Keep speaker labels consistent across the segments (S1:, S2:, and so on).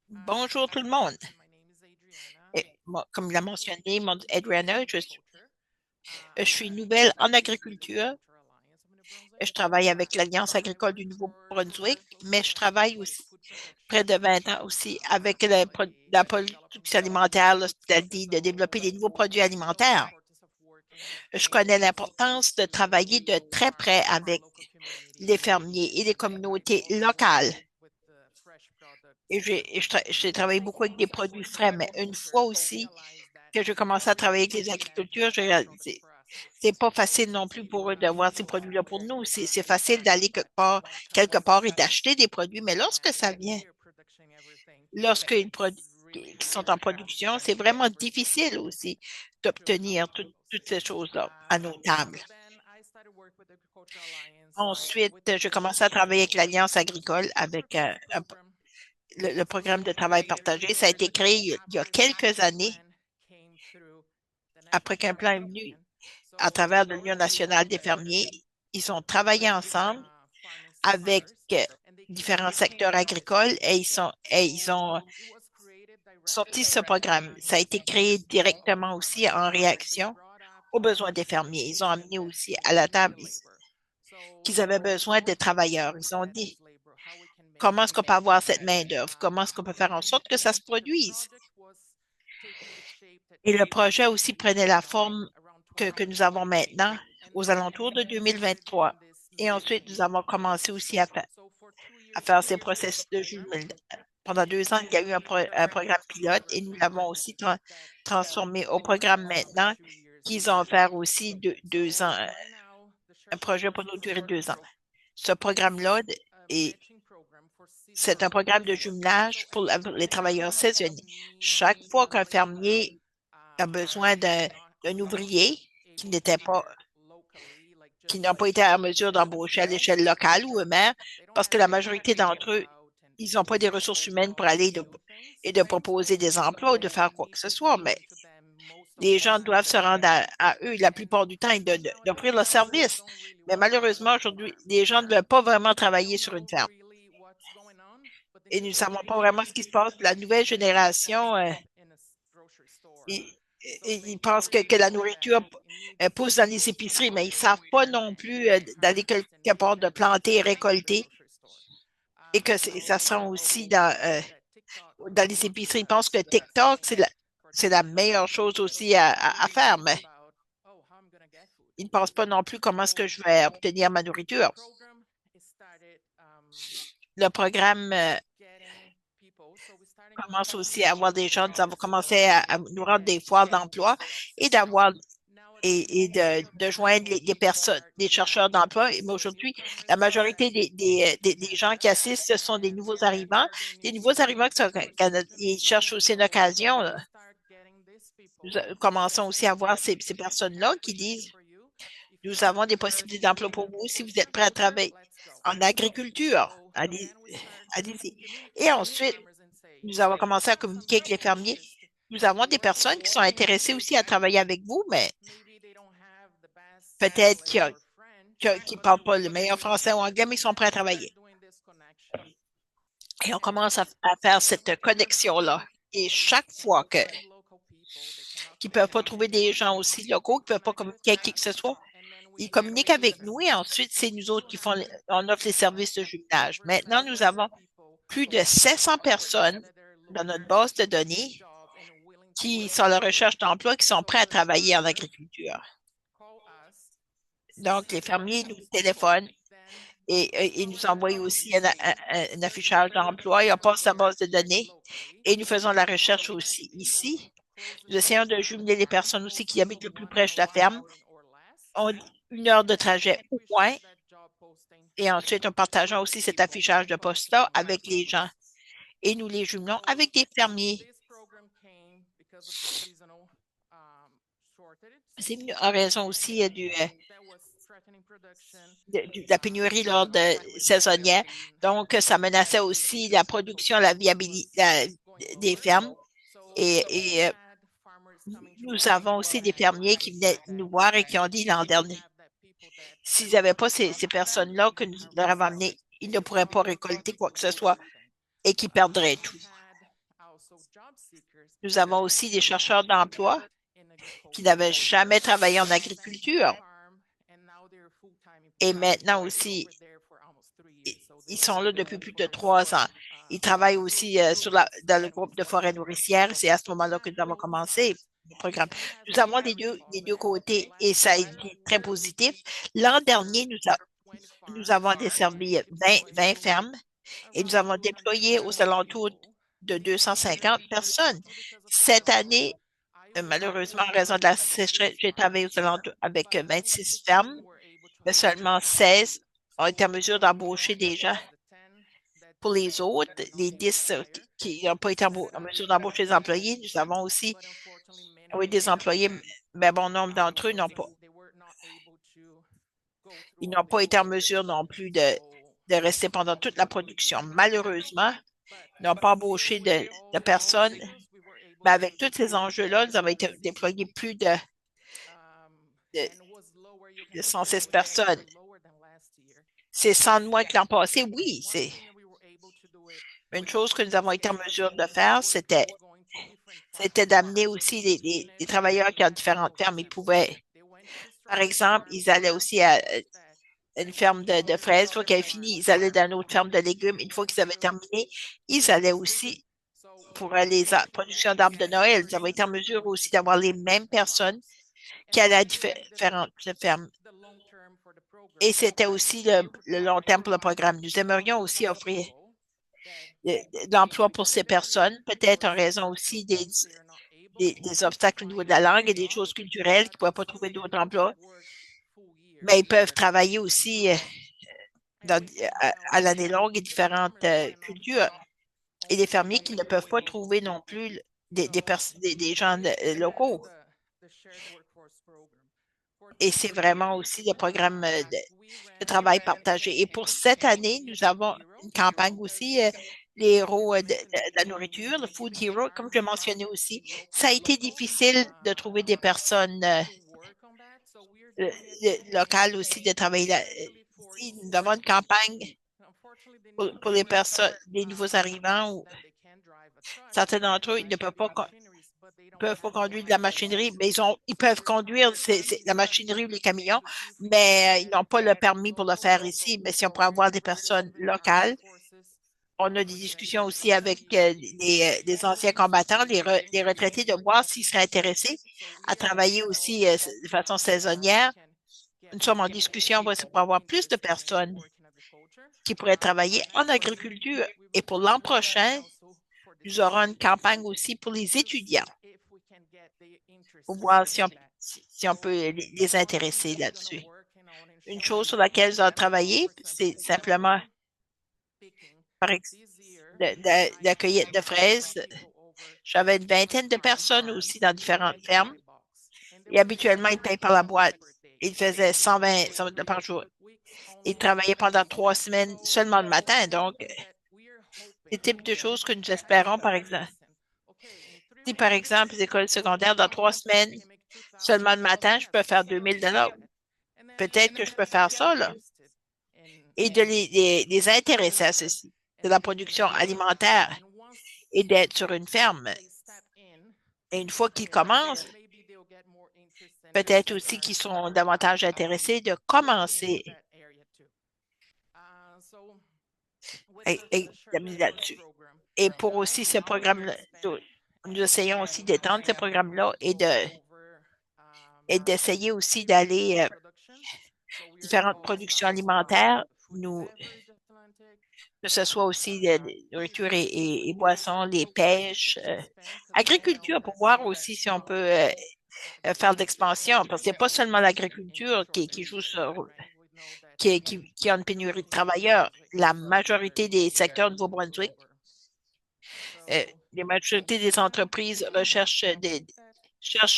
S1: Bonjour tout le monde. Et moi, comme l'a mentionné Adriana, je suis nouvelle en agriculture. Je travaille avec l'Alliance agricole du Nouveau-Brunswick, mais je travaille aussi près de 20 ans aussi avec la production alimentaire, c'est-à-dire de développer des nouveaux produits alimentaires. Je connais l'importance de travailler de très près avec les fermiers et les communautés locales. J'ai travaillé beaucoup avec des produits frais, mais une fois aussi que je commençais à travailler avec les agricultures, j'ai réalisé c'est pas facile non plus pour eux d'avoir ces produits-là pour nous. C'est facile d'aller quelque part et d'acheter des produits, mais lorsque ça vient, qui sont en production, c'est vraiment difficile aussi d'obtenir toutes ces choses-là à nos tables. Ensuite, je commençais à travailler avec l'Alliance agricole avec le programme de travail partagé. Ça a été créé il y a quelques années après qu'un plan est venu à travers l'Union nationale des fermiers. Ils ont travaillé ensemble avec différents secteurs agricoles et ils ont sorti ce programme. Ça a été créé directement aussi en réaction aux besoins des fermiers. Ils ont amené aussi à la table qu'ils avaient besoin des travailleurs. Ils ont dit, comment est-ce qu'on peut avoir cette main-d'œuvre? Comment est-ce qu'on peut faire en sorte que ça se produise? Et le projet aussi prenait la forme que nous avons maintenant aux alentours de 2023. Et ensuite, nous avons commencé aussi à faire ces processus de jumelage. Pendant 2 ans, il y a eu un programme pilote et nous l'avons aussi transformé au programme maintenant qu'ils ont offert aussi 2 ans, un projet pour nous durer 2 ans. Ce programme-là, est- c'est un programme de jumelage pour les travailleurs saisonniers. Chaque fois qu'un fermier a besoin d'un ouvrier qui n'était pas, qui n'a pas été en mesure d'embaucher à l'échelle locale ou eux-mêmes, parce que la majorité d'entre eux, ils n'ont pas des ressources humaines pour aller et de proposer des emplois ou de faire quoi que ce soit, mais les gens doivent se rendre à eux la plupart du temps et d'offrir leur service. Mais malheureusement, aujourd'hui, les gens ne veulent pas vraiment travailler sur une ferme. Et nous ne savons pas vraiment ce qui se passe. La nouvelle génération, ils, ils pensent que la nourriture pousse dans les épiceries, mais ils ne savent pas non plus d'aller quelque part de planter et récolter et que ça sera aussi dans les épiceries. Ils pensent que TikTok, c'est la meilleure chose aussi à faire, mais ils ne pensent pas non plus comment est-ce que je vais obtenir ma nourriture. Le programme commence aussi à avoir des gens, nous avons commencé à nous rendre des foires d'emploi et d'avoir de joindre les personnes, les chercheurs d'emploi. Mais aujourd'hui, la majorité des gens qui assistent, ce sont des nouveaux arrivants. Des nouveaux arrivants ils cherchent aussi une occasion. Nous commençons aussi à voir ces personnes-là qui disent, nous avons des possibilités d'emploi pour vous si vous êtes prêts à travailler en agriculture. Allez-y. Et ensuite, nous avons commencé à communiquer avec les fermiers. Nous avons des personnes qui sont intéressées aussi à travailler avec vous, mais peut-être qui ne parlent pas le meilleur français ou anglais, mais ils sont prêts à travailler. Et on commence à faire cette connexion-là. Et chaque fois qu'ils ne peuvent pas trouver des gens aussi locaux, qu'ils ne peuvent pas communiquer avec qui que ce soit, ils communiquent avec nous et ensuite, c'est nous autres on offre les services de jumelage. Maintenant, nous avons plus de 700 personnes dans notre base de données qui sont à la recherche d'emploi, qui sont prêts à travailler en agriculture. Donc, les fermiers nous téléphonent et ils nous envoient aussi un affichage d'emploi et on passe la base de données et nous faisons la recherche aussi ici. Nous essayons de jumeler les personnes aussi qui habitent le plus près de la ferme, ont 1 heure de trajet au moins et ensuite nous partageons aussi cet affichage de poste-là avec les gens et nous les jumelons avec des fermiers. C'est venu en raison aussi de la pénurie lors de saisonnière. Donc, ça menaçait aussi la production, la viabilité des fermes. Et nous avons aussi des fermiers qui venaient nous voir et qui ont dit l'an dernier, s'ils n'avaient pas ces personnes-là que nous leur avons amenées, ils ne pourraient pas récolter quoi que ce soit. et qui perdraient tout. Nous avons aussi des chercheurs d'emploi qui n'avaient jamais travaillé en agriculture et maintenant aussi, ils sont là depuis plus de 3 ans. Ils travaillent aussi dans le groupe de forêt nourricière. C'est à ce moment-là que nous avons commencé le programme. Nous avons les deux côtés et ça a été très positif. L'an dernier, nous avons desservi 20 fermes et nous avons déployé aux alentours de 250 personnes. Cette année, malheureusement, en raison de la sécheresse, j'ai travaillé aux alentours avec 26 fermes, mais seulement 16 ont été en mesure d'embaucher des gens. Pour les autres, les 10 qui n'ont pas été en mesure d'embaucher des employés, nous avons aussi oui, des employés, mais bon nombre d'entre eux ils n'ont pas été en mesure non plus de rester pendant toute la production. Malheureusement, ils n'ont pas embauché de personnes, mais avec tous ces enjeux-là, nous avons été déployés plus de, de 106 personnes. C'est 100 de moins que l'an passé, oui, c'est une chose que nous avons été en mesure de faire, c'était d'amener aussi les travailleurs qui ont différentes fermes. Ils pouvaient, par exemple, ils allaient aussi à une ferme de fraises. Une fois qu'ils avaient fini, ils allaient dans une autre ferme de légumes. Une fois qu'ils avaient terminé, ils allaient aussi pour les productions d'arbres de Noël. Ils avaient été en mesure aussi d'avoir les mêmes personnes qui allaient à différentes fermes. Et c'était aussi le long terme pour le programme. Nous aimerions aussi offrir d'emploi pour ces personnes, peut-être en raison aussi des obstacles au niveau de la langue et des choses culturelles qui ne pourraient pas trouver d'autres emplois, mais ils peuvent travailler aussi à l'année longue et différentes cultures et des fermiers qui ne peuvent pas trouver non plus des gens locaux. Et c'est vraiment aussi le programme de travail partagé. Et pour cette année, nous avons une campagne aussi, les héros de la nourriture, le Food Hero, comme je mentionnais aussi. Ça a été difficile de trouver des personnes euh, locales aussi de travailler là. Ici, nous avons une campagne pour les personnes, les nouveaux arrivants ou certains d'entre eux, ils ne peuvent pas conduire de la machinerie, mais ils peuvent conduire la machinerie ou les camions, mais ils n'ont pas le permis pour le faire ici. Mais si on pourrait avoir des personnes locales, on a des discussions aussi avec les anciens combattants, les retraités, de voir s'ils seraient intéressés à travailler aussi de façon saisonnière. Nous sommes en discussion pour avoir plus de personnes qui pourraient travailler en agriculture. Et pour l'an prochain, nous aurons une campagne aussi pour les étudiants pour voir si on peut les intéresser là-dessus. Une chose sur laquelle ils ont travaillé, c'est simplement par de la cueillette de fraises. J'avais une vingtaine de personnes aussi dans différentes fermes et habituellement, ils payent par la boîte. Ils faisaient 120 par jour. Ils travaillaient pendant 3 semaines seulement le matin. Donc, des types de choses que nous espérons, par exemple. Si, par exemple, les écoles secondaires, dans 3 semaines, seulement le matin, je peux faire 2 000 $. Peut-être que je peux faire ça, là, et de les intéresser à ceci, de la production alimentaire et d'être sur une ferme. Et une fois qu'ils commencent, peut-être aussi qu'ils sont davantage intéressés de commencer et d'amener là-dessus. Et pour aussi ce programme-là, nous essayons aussi d'étendre ce programme-là et d'essayer aussi d'aller différentes productions alimentaires, que ce soit aussi de nourriture et boissons, les pêches, agriculture, pour voir aussi si on peut faire de l'expansion, parce que c'est pas seulement l'agriculture qui joue ce rôle, qui a une pénurie de travailleurs. La majorité des secteurs du Nouveau-Brunswick, euh, la majorité des entreprises cherchent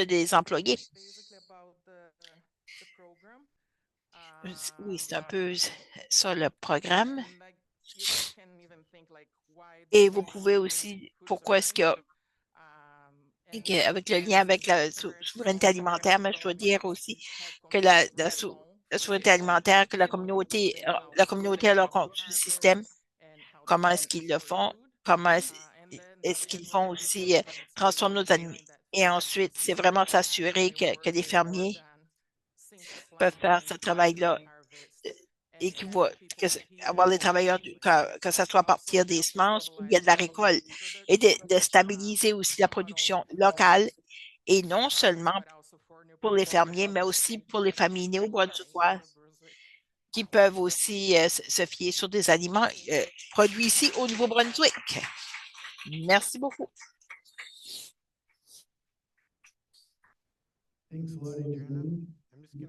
S1: des employés. Oui, c'est un peu ça le programme. Et vous pouvez aussi, pourquoi est-ce avec le lien avec la souveraineté alimentaire, mais je dois dire aussi que la souveraineté alimentaire, que la communauté a leur compte sur le système, comment est-ce qu'ils le font comment est-ce qu'ils font aussi transformer nos animaux. Et ensuite, c'est vraiment s'assurer que les fermiers peuvent faire ce travail-là et avoir les travailleurs, que ce soit à partir des semences ou bien de la récolte, et de stabiliser aussi la production locale, et non seulement pour les fermiers, mais aussi pour les familles néo-brunswickoises qui peuvent aussi se fier sur des aliments produits ici au Nouveau-Brunswick. Merci beaucoup.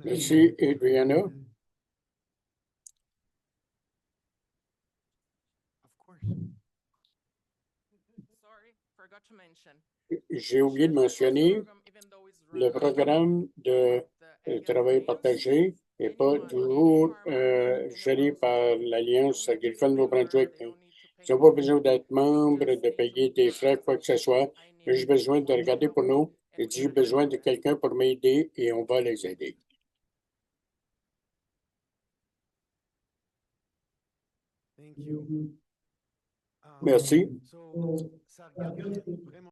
S2: Merci, Adriana. J'ai oublié de mentionner, le programme de travail partagé n'est pas toujours géré par l'Alliance agricole Nouveau-Brunswick. Ils n'ont pas besoin d'être membre, de payer des frais, quoi que ce soit. J'ai juste besoin de regarder pour nous. J'ai besoin de quelqu'un pour m'aider et on va les aider. Merci.